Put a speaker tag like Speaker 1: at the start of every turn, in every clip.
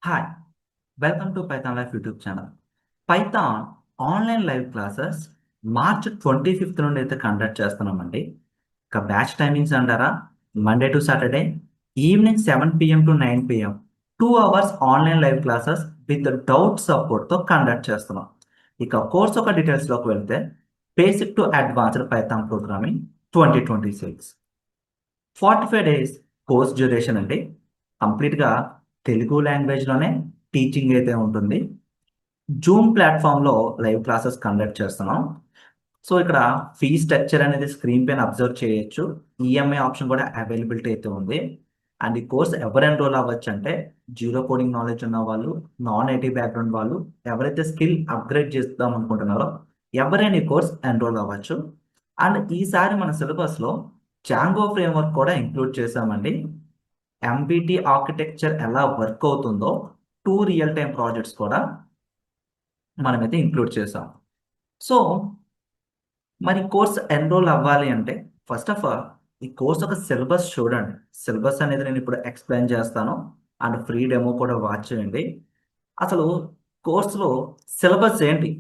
Speaker 1: Hi welcome to Python life YouTube channel. Python online live classes March 25 నుండి అయితే conduct చేస్తున్నామండి. ఇక batch timings అంటారా, Monday to Saturday evening 7 PM to 9 PM 2 hours online live classes with doubt సపోర్ట్తో conduct చేస్తున్నాం. ఇక course ఒక డీటెయిల్స్లోకి వెళ్తే basic to advanced Python programming 2026 45 days course duration అండి. కంప్లీట్గా తెలుగు లాంగ్వేజ్లోనే టీచింగ్ అయితే ఉంటుంది. జూమ్ ప్లాట్ఫామ్లో లైవ్ క్లాసెస్ కండక్ట్ చేస్తున్నాం. సో ఇక్కడ ఫీ స్ట్రక్చర్ అనేది స్క్రీన్ పైన అబ్జర్వ్ చేయొచ్చు. ఈఎంఐ ఆప్షన్ కూడా అవైలబిలిటీ అయితే ఉంది. అండ్ ఈ కోర్స్ ఎవరు ఎన్రోల్ అవ్వచ్చు అంటే జీరో కోడింగ్ నాలెడ్జ్ ఉన్న వాళ్ళు, నాన్ ఐటీ బ్యాక్గ్రౌండ్ వాళ్ళు, ఎవరైతే స్కిల్ అప్గ్రేడ్ చేద్దాం అనుకుంటున్నారో ఎవరైనా ఈ కోర్స్ ఎన్రోల్ అవ్వచ్చు. అండ్ ఈసారి మన సిలబస్లో జాంగో ఫ్రేమ్వర్క్ కూడా ఇంక్లూడ్ చేశామండి. ఎంబీటీ ఆర్కిటెక్చర్ ఎలా వర్క్ అవుతుందో 2 రియల్ టైమ్ ప్రాజెక్ట్స్ కూడా మనమైతే ఇంక్లూడ్ చేసాం. సో మరి కోర్స్ ఎన్రోల్ అవ్వాలి అంటే ఫస్ట్ ఆఫ్ ఆల్ ఈ కోర్స్ ఒక సిలబస్ చూడండి. సిలబస్ అనేది నేను ఇప్పుడు ఎక్స్ప్లెయిన్ చేస్తాను అండ్ ఫ్రీ డెమో కూడా వాచ్ చేయండి. అసలు కోర్సులో సిలబస్ ఏంటి,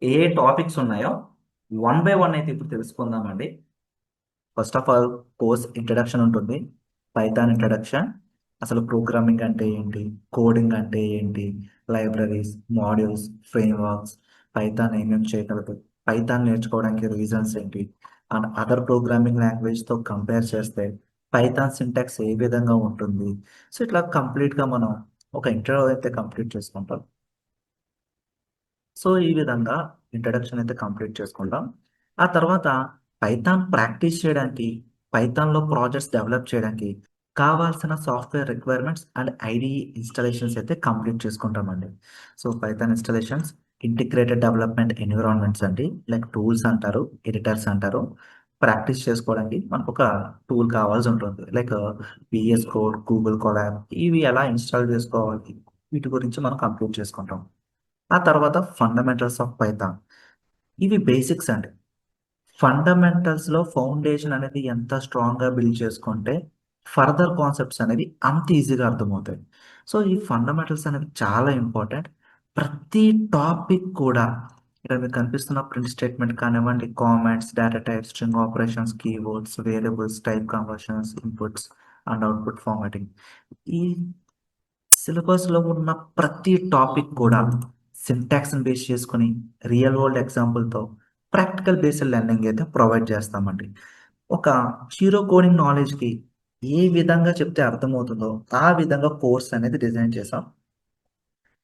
Speaker 1: ఏ టాపిక్స్ ఉన్నాయో వన్ బై వన్ అయితే ఇప్పుడు తెలుసుకుందామండి. First of all course introduction ఉంటుంది, పైథాన్ ఇంట్రడక్షన్. అసలు ప్రోగ్రామింగ్ అంటే ఏంటి, కోడింగ్ అంటే ఏంటి, లైబ్రరీస్, మాడ్యూల్స్, ఫ్రేమ్వర్క్స్, పైథాన్ ఏమేమి చేయగలదు, పైథాన్ నేర్చుకోవడానికి రీజన్స్ ఏంటి, అండ్ అదర్ ప్రోగ్రామింగ్ లాంగ్వేజ్తో కంపేర్ చేస్తే పైథాన్ సింటాక్స్ ఏ విధంగా ఉంటుంది. సో ఇట్లా కంప్లీట్గా మనం ఒక ఇంట్రో అయితే కంప్లీట్ చేసుకుంటాం. సో ఈ విధంగా ఇంట్రడక్షన్ అయితే కంప్లీట్ చేసుకుంటాం. ఆ తర్వాత పైథాన్ ప్రాక్టీస్ చేయడానికి, పైథాన్లో ప్రాజెక్ట్స్ డెవలప్ చేయడానికి కావాల్సిన software requirements and IDE installations అయితే కంప్లీట్ చేసుకుంటామండి. So Python installations integrated development environments అండి, లైక్ టూల్స్ అంటారు, ఎడిటర్స్ అంటారు. ప్రాక్టీస్ చేసుకోవడానికి మనకు ఒక టూల్ కావాల్సి ఉంటుంది, like VS code, Google Colab, ఇవి ఎలా ఇన్స్టాల్ చేసుకోవాలి, వీటి గురించి మనం కంప్లీట్ చేసుకుంటాం. ఆ తర్వాత ఫండమెంటల్స్ ఆఫ్ పైథాన్, ఇవి బేసిక్స్ అండి. ఫండమెంటల్స్లో ఫౌండేషన్ అనేది ఎంత స్ట్రాంగ్గా బిల్డ్ చేసుకుంటే ఫర్దర్ కాన్సెప్ట్స్ అనేవి అంత ఈజీగా అర్థమవుతాయి. సో ఈ ఫండమెంటల్స్ అనేవి చాలా ఇంపార్టెంట్. ప్రతి టాపిక్ కూడా ఇక్కడ మీకు కనిపిస్తున్న ప్రింట్ స్టేట్మెంట్ కానివ్వండి, comments, data types, string operations, keywords, variables, type conversions, inputs and output formatting, ఈ సిలబస్లో ఉన్న ప్రతి టాపిక్ కూడా సింటాక్స్ని బేస్ చేసుకొని రియల్ వరల్డ్ ఎగ్జాంపుల్తో ప్రాక్టికల్ బేస్డ్ లెర్నింగ్ అయితే ప్రొవైడ్ చేస్తామండి. ఒక జీరో కోడింగ్ నాలెడ్జ్కి ఏ విధంగా చెప్తే అర్థమవుతుందో ఆ విధంగా కోర్స్ అనేది డిజైన్ చేసాం.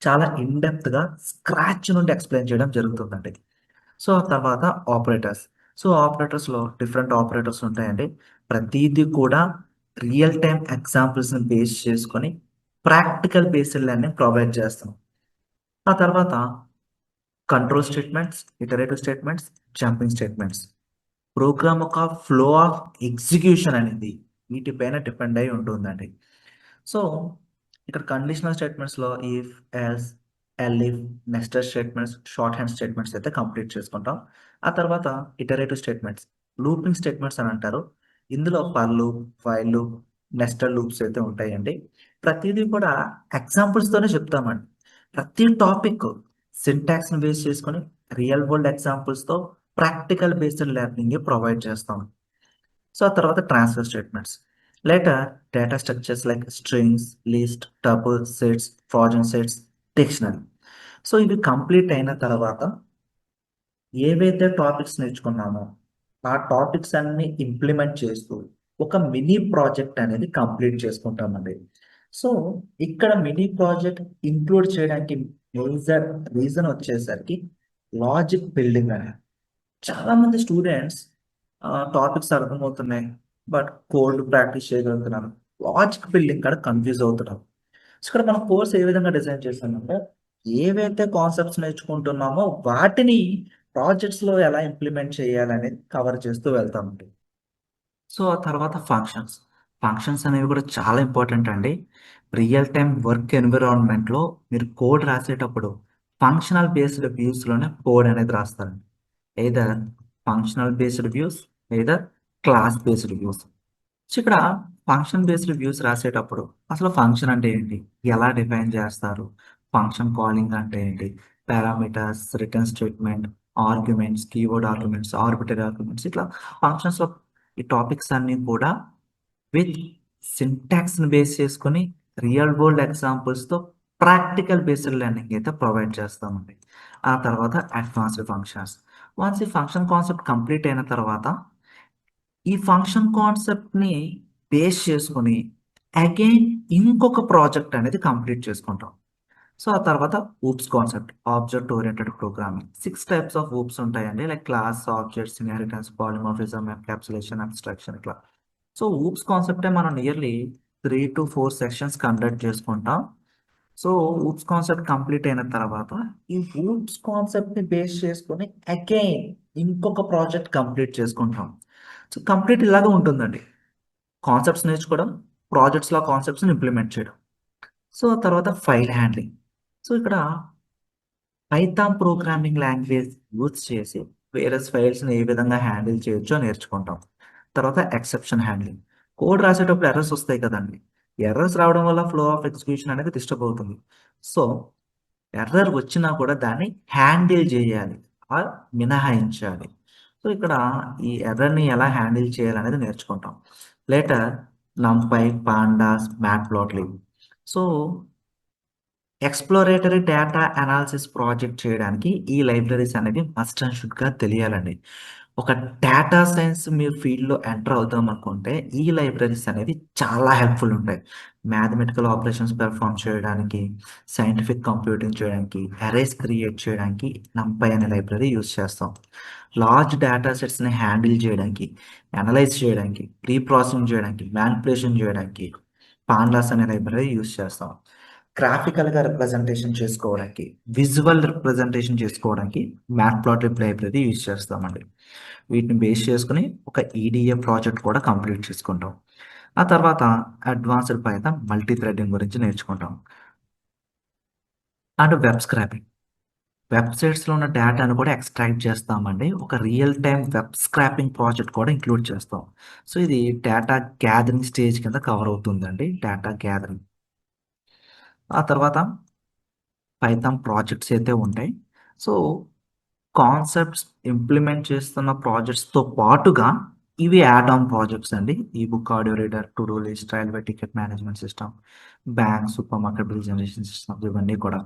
Speaker 1: చాలా ఇన్డెప్త్గా స్క్రాచ్ నుండి ఎక్స్ప్లెయిన్ చేయడం జరుగుతుందండి. సో ఆ తర్వాత ఆపరేటర్స్. సో ఆపరేటర్స్లో డిఫరెంట్ ఆపరేటర్స్ ఉంటాయండి. ప్రతిదీ కూడా రియల్ టైమ్ ఎగ్జాంపుల్స్ని బేస్ చేసుకొని ప్రాక్టికల్ బేస్డ్ లెర్నింగ్ ప్రొవైడ్ చేస్తాం. ఆ తర్వాత control statements, iterative statements, jumping statements. Program ఒక ఫ్లో ఆఫ్ ఎగ్జిక్యూషన్ అనేది వీటిపైన డిపెండ్ అయి ఉంటుందండి. సో ఇక్కడ కండిషనల్ స్టేట్మెంట్స్లో if, else, elif, nested statements, short hand statements అయితే కంప్లీట్ చేసుకుంటాం. ఆ తర్వాత ఇటరేటివ్ స్టేట్మెంట్స్, లూపింగ్ స్టేట్మెంట్స్ అని అంటారు. ఇందులో for loop, while loop, nested loops అయితే ఉంటాయండి. ప్రతిదీ కూడా ఎగ్జాంపుల్స్తోనే చెప్తామండి. ప్రతి టాపిక్ సింటాక్స్ని బేస్ చేసుకొని రియల్ వరల్డ్ ఎగ్జాంపుల్స్తో ప్రాక్టికల్ బేస్డ్ లెర్నింగ్ ప్రొవైడ్ చేస్తాం. సో ఆ తర్వాత transfer statements. Later data structures like strings, list, tuple, sets, frozen sets, dictionary. So ఇవి కంప్లీట్ అయిన తర్వాత ఏవైతే టాపిక్స్ నేర్చుకున్నామో ఆ టాపిక్స్ అన్ని ఇంప్లిమెంట్ చేస్తూ ఒక మినీ ప్రాజెక్ట్ అనేది కంప్లీట్ చేసుకుంటామండి. సో ఇక్కడ మినీ ప్రాజెక్ట్ ఇంక్లూడ్ చేయడానికి మేజర్ రీజన్ వచ్చేసరికి లాజిక్ బిల్డింగ్ అనేది. చాలా మంది స్టూడెంట్స్ టాపిక్స్ అర్థమవుతున్నాయి బట్ కోడ్ ప్రాక్టీస్ చేయగలుగుతున్నారు, లాజిక్ బిల్డింగ్ కూడా కన్ఫ్యూజ్ అవుతున్నారు. సో ఇక్కడ మన కోర్స్ ఏ విధంగా డిజైన్ చేస్తామంటే ఏవైతే కాన్సెప్ట్స్ నేర్చుకుంటున్నామో వాటిని ప్రాజెక్ట్స్లో ఎలా ఇంప్లిమెంట్ చేయాలనేది కవర్ చేస్తూ వెళ్తామండి. సో ఆ తర్వాత ఫంక్షన్స్. ఫంక్షన్స్ అనేవి కూడా చాలా ఇంపార్టెంట్ అండి. రియల్ టైమ్ వర్క్ ఎన్విరాన్మెంట్లో మీరు కోడ్ రాసేటప్పుడు ఫంక్షనల్ బేస్డ్ వ్యూస్లోనే కోడ్ అనేది రాస్తారు. Either functional based views, either class based views. So ఇక్కడ ఫంక్షన్ బేస్డ్ వ్యూస్ రాసేటప్పుడు అసలు ఫంక్షన్ అంటే ఏంటి? ఎలా డిఫైన్ చేస్తారు? ఫంక్షన్ కాలింగ్ అంటే ఏంటి? Parameters, return statement, arguments, keyword arguments, arbitrary arguments, ఇట్లా ఫంక్షన్స్ లో ఈ టాపిక్స్ అన్ని కూడా విత్ సింటాక్స్ ని బేస్ చేసుకొని రియల్ వరల్డ్ ఎగ్జాంపుల్స్ తో ప్రాక్టికల్ బేస్డ్ లెర్నింగ్ అయితే ప్రొవైడ్ చేస్తామండి. ఆ తర్వాత అడ్వాన్స్డ్ ఫంక్షన్స్. వన్స్ ఈ ఫంక్షన్ కాన్సెప్ట్ కంప్లీట్ అయిన తర్వాత ఈ ఫంక్షన్ కాన్సెప్ట్ ని బేస్ చేసుకొని అగైన్ ఇంకొక ప్రాజెక్ట్ అనేది కంప్లీట్ చేసుకుంటాం. సో ఆ తర్వాత oops concept, object oriented programming. 6 types of oops ఉంటాయండి, like class, objects, inheritance, polymorphism, encapsulation, abstraction, ఇట్లా. సో ఊప్స్ కాన్సెప్టే మనం నియర్లీ 3 to 4 సెషన్స్ కండక్ట్ చేసుకుంటాం. సో ఊప్స్ కాన్సెప్ట్ కంప్లీట్ అయిన తర్వాత ఈ ఊప్స్ కాన్సెప్ట్ ని బేస్ చేసుకొని అగైన్ ఇంకొక ప్రాజెక్ట్ కంప్లీట్ చేసుకుంటాం. సో కంప్లీట్ ఇలాగే ఉంటుందండి. కాన్సెప్ట్స్ నేర్చుకోవడం, ప్రాజెక్ట్స్ లో కాన్సెప్ట్స్ ఇంప్లిమెంట్ చేయడం. సో తర్వాత ఫైల్ హ్యాండ్లింగ్. సో ఇక్కడ పైథాన్ ప్రోగ్రామింగ్ లాంగ్వేజ్ యూజ్ చేసి వేరే ఫైల్స్ని ఏ విధంగా హ్యాండిల్ చేయొచ్చో నేర్చుకుంటాం. తర్వాత ఎక్సెప్షన్ హ్యాండ్లింగ్. కోడ్ రాసేటప్పుడు ఎర్రర్స్ వస్తాయి కదండి. ఎర్రర్స్ రావడం వల్ల ఫ్లో ఆఫ్ ఎగ్జిక్యూషన్ అనేది డిస్టర్బ్ అవుతుంది. సో ఎర్రర్ వచ్చినా కూడా దాన్ని హ్యాండిల్ చేయాలి ఆర్ మినహాయించాలి. సో ఇక్కడ ఈ ఎర్రర్ని ఎలా హ్యాండిల్ చేయాలనేది నేర్చుకుంటాం. Later NumPy, pandas, Matplotlib. So exploratory data analysis project చేయడానికి ఈ లైబ్రరీస్ అనేవి మస్ట్ అండ్ షుడ్గా తెలియాలండి. ఒక డేటా సైన్స్ మీరు ఫీల్డ్లో ఎంటర్ అవుదాం అనుకుంటే ఈ లైబ్రరీస్ అనేవి చాలా హెల్ప్ఫుల్ ఉంటాయి. మ్యాథమెటికల్ ఆపరేషన్స్ పెర్ఫామ్ చేయడానికి, సైంటిఫిక్ కంప్యూటింగ్ చేయడానికి, అరేస్ క్రియేట్ చేయడానికి నంపై అనే లైబ్రరీ యూస్ చేస్తాం. లార్జ్ డేటా సెట్స్ని హ్యాండిల్ చేయడానికి, అనలైజ్ చేయడానికి, ప్రీ ప్రాసెసింగ్ చేయడానికి, మ్యానిపులేషన్ చేయడానికి పాండాస్ అనే లైబ్రరీ యూస్ చేస్తాం. గ్రాఫికల్గా రిప్రజెంటేషన్ చేసుకోవడానికి, విజువల్ రిప్రజెంటేషన్ చేసుకోవడానికి మ్యాట్ప్లాట్లిబ్ లైబ్రరీ యూజ్ చేస్తామండి. వీటిని బేస్ చేసుకుని ఒక ఈడిఏ ప్రాజెక్ట్ కూడా కంప్లీట్ చేసుకుంటాం. ఆ తర్వాత అడ్వాన్స్డ్ పైథాన్ మల్టీ థ్రెడింగ్ గురించి నేర్చుకుంటాం. And web scrapping. వెబ్సైట్స్లో ఉన్న డేటాను కూడా ఎక్స్ట్రాక్ట్ చేస్తామండి. ఒక real time web scrapping project కూడా ఇంక్లూడ్ చేస్తాం. సో ఇది డేటా గ్యాదరింగ్ స్టేజ్ కింద కవర్ అవుతుందండి, డేటా గ్యాదరింగ్. ఆ తర్వాత పైథాన్ ప్రాజెక్ట్స్ అయితే ఉంటాయి. సో కాన్సెప్ట్స్ ఇంప్లిమెంట్ చేస్తున్న ప్రాజెక్ట్స్తో పాటుగా ఇవి యాడ్ ఆన్ ప్రాజెక్ట్స్ అండి. ఈ book audio reader, to do list, railway ticket management system, bank, super market bill generation system, ఇవన్నీ కూడా.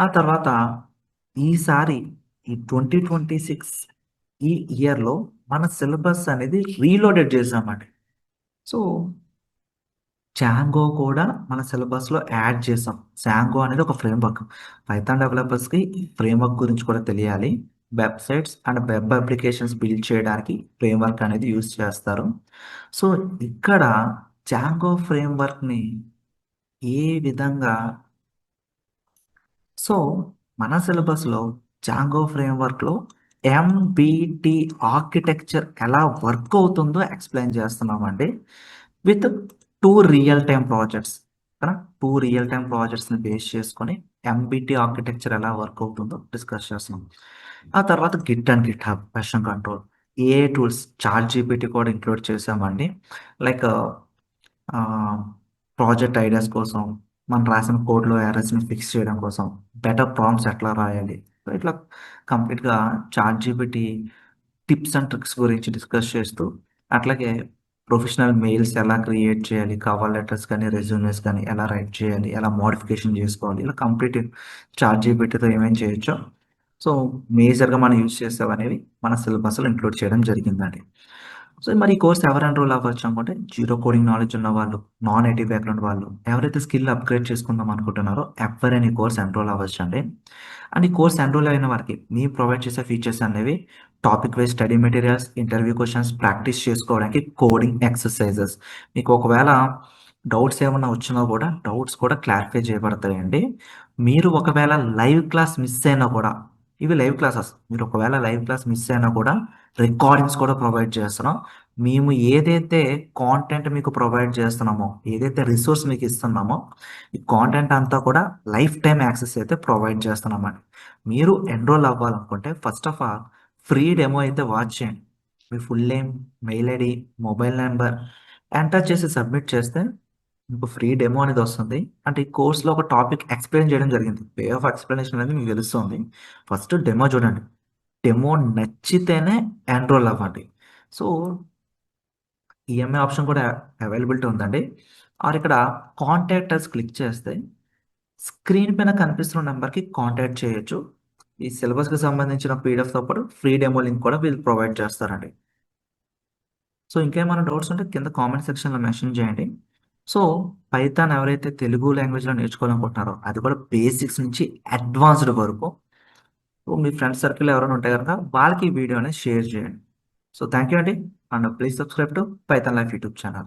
Speaker 1: ఆ తర్వాత ఈసారి ఈ 2026 ఈ ఇయర్లో మన సిలబస్ అనేది రీలోడెడ్ చేసామండి. సో జాంగో కూడా మన సిలబస్లో యాడ్ చేసాం. జాంగో అనేది ఒక ఫ్రేమ్వర్క్. పైథాన్ డెవలపర్స్కి ఫ్రేమ్వర్క్ గురించి కూడా తెలియాలి. Websites and web applications build చేయడానికి ఫ్రేమ్వర్క్ అనేది యూజ్ చేస్తారు. సో ఇక్కడ జాంగో ఫ్రేమ్వర్క్ని ఏ విధంగా, సో మన సిలబస్లో జాంగో ఫ్రేమ్వర్క్లో ఎంబీటీ ఆర్కిటెక్చర్ ఎలా వర్క్ అవుతుందో ఎక్స్ప్లెయిన్ చేస్తున్నామండి, విత్ 2 రియల్ టైమ్ ప్రాజెక్ట్స్. కదా, 2 రియల్ టైమ్ ప్రాజెక్ట్స్ని బేస్ చేసుకొని ఎంబీటీ ఆర్కిటెక్చర్ ఎలా వర్క్ అవుతుందో డిస్కస్ చేస్తున్నాం. ఆ తర్వాత Git and GitHub version control, AI tools, ChatGPT కూడా ఇంక్లూడ్ చేసామండి. లైక్ ప్రాజెక్ట్ ఐడియాస్ కోసం, మనం రాసిన కోడ్లో ఎర్రర్స్ని ఫిక్స్ చేయడం కోసం, బెటర్ ప్రాంప్ట్స్ ఎట్లా రాయాలి, సో ఇట్లా కంప్లీట్గా ChatGPT tips and tricks గురించి డిస్కస్ చేస్తూ, అట్లాగే ప్రొఫెషనల్ మెయిల్స్ ఎలా క్రియేట్ చేయాలి, కవర్ లెటర్స్ కానీ రెజ్యూమెస్ కానీ ఎలా రైట్ చేయాలి, ఎలా మోడిఫికేషన్ చేసుకోవాలి, ఇలా కంప్లీట్ చాట్ జీపీటీతో ఏమేం చేయొచ్చో సో మేజర్గా మనం యూజ్ చేసేవనేవి మన సిలబస్లో ఇంక్లూడ్ చేయడం జరిగిందండి. సో మరి ఈ కోర్స్ ఎవరు ఎన్రోల్ అవ్వచ్చు అనుకుంటే, జీరో కోడింగ్ నాలెడ్జ్ ఉన్న వాళ్ళు, నాన్ ఐటీ బ్యాక్గ్రౌండ్ వాళ్ళు, ఎవరైతే స్కిల్ అప్గ్రేడ్ చేసుకుందాం అనుకుంటున్నారో ఎవరైనా ఈ కోర్స్ ఎన్రోల్ అవ్వచ్చు అండి. అండ్ ఈ కోర్స్ ఎన్రోల్ అయిన వారికి మేము ప్రొవైడ్ చేసే ఫీచర్స్ అనేవి topic wise study materials, interview questions practice చేసుకోవడానికి, కోడింగ్ ఎక్సర్సైజెస్. మీకు ఒకవేళ డౌట్స్ ఏమన్నా వచ్చినా కూడా డౌట్స్ కూడా క్లారిఫై చేయబడతాయండి. మీరు ఒకవేళ లైవ్ క్లాస్ మిస్ అయినా కూడా, ఇవి లైవ్ క్లాసెస్, మీరు ఒకవేళ లైవ్ క్లాస్ మిస్ అయినా కూడా రికార్డింగ్స్ కూడా ప్రొవైడ్ చేస్తున్నాం. మేము ఏదైతే కాంటెంట్ మీకు ప్రొవైడ్ చేస్తున్నామో, ఏదైతే రిసోర్స్ మీకు ఇస్తున్నామో, ఈ కాంటెంట్ అంతా కూడా లైఫ్ టైం యాక్సెస్ అయితే ప్రొవైడ్ చేస్తున్నామండి. మీరు ఎన్రోల్ అవ్వాలనుకుంటే first of all free demo అయితే వాచ్ చేయండి. మీ full name, mail ID, mobile number, enter చేసి సబ్మిట్ చేస్తే మీకు ఫ్రీ డెమో అనేది వస్తుంది. అంటే ఈ కోర్స్‌లో ఒక టాపిక్ ఎక్స్‌ప్లెయిన్ చేయడం జరిగింది. వే ఆఫ్ ఎక్స్‌ప్లనేషన్ అనేది మీకు తెలుస్తుంది. ఫస్ట్ డెమో చూడండి. డెమో నచ్చితేనే ఎన్రోల్ అవ్వండి. సో, ఈఎంఐ ఆప్షన్ కూడా అవైలబిలిటీ ఉందండి. ఆర్ ఇక్కడ కాంటాక్ట్ అస్ క్లిక్ చేస్తే స్క్రీన్ పైన కనిపిస్తున్న నంబర్‌కి కాంటాక్ట్ చేయొచ్చు. ఈ సిలబస్‌కి సంబంధించిన పీడిఎఫ్‌తో పాటు ఫ్రీ డెమో లింక్ కూడా వీళ్ళు ప్రొవైడ్ చేస్తారండి. సో, ఇంకేమైనా డౌట్స్ ఉంటే కింద కామెంట్ సెక్షన్‌లో మెన్షన్ చేయండి. సో, పైథాన్ ఎవరైతే తెలుగు లాంగ్వేజ్‌లో నేర్చుకోవాలనుకుంటున్నారో, అది కూడా బేసిక్స్ నుంచి అడ్వాన్స్‌డ్ వరకు, సో, మీ ఫ్రెండ్స్ సర్కిల్‌లో ఎవరైనా ఉంటే గనక వాళ్ళకి ఈ వీడియో అనేది షేర్ చేయండి. సో, థాంక్ యూ అండి. And please subscribe to Python life YouTube channel.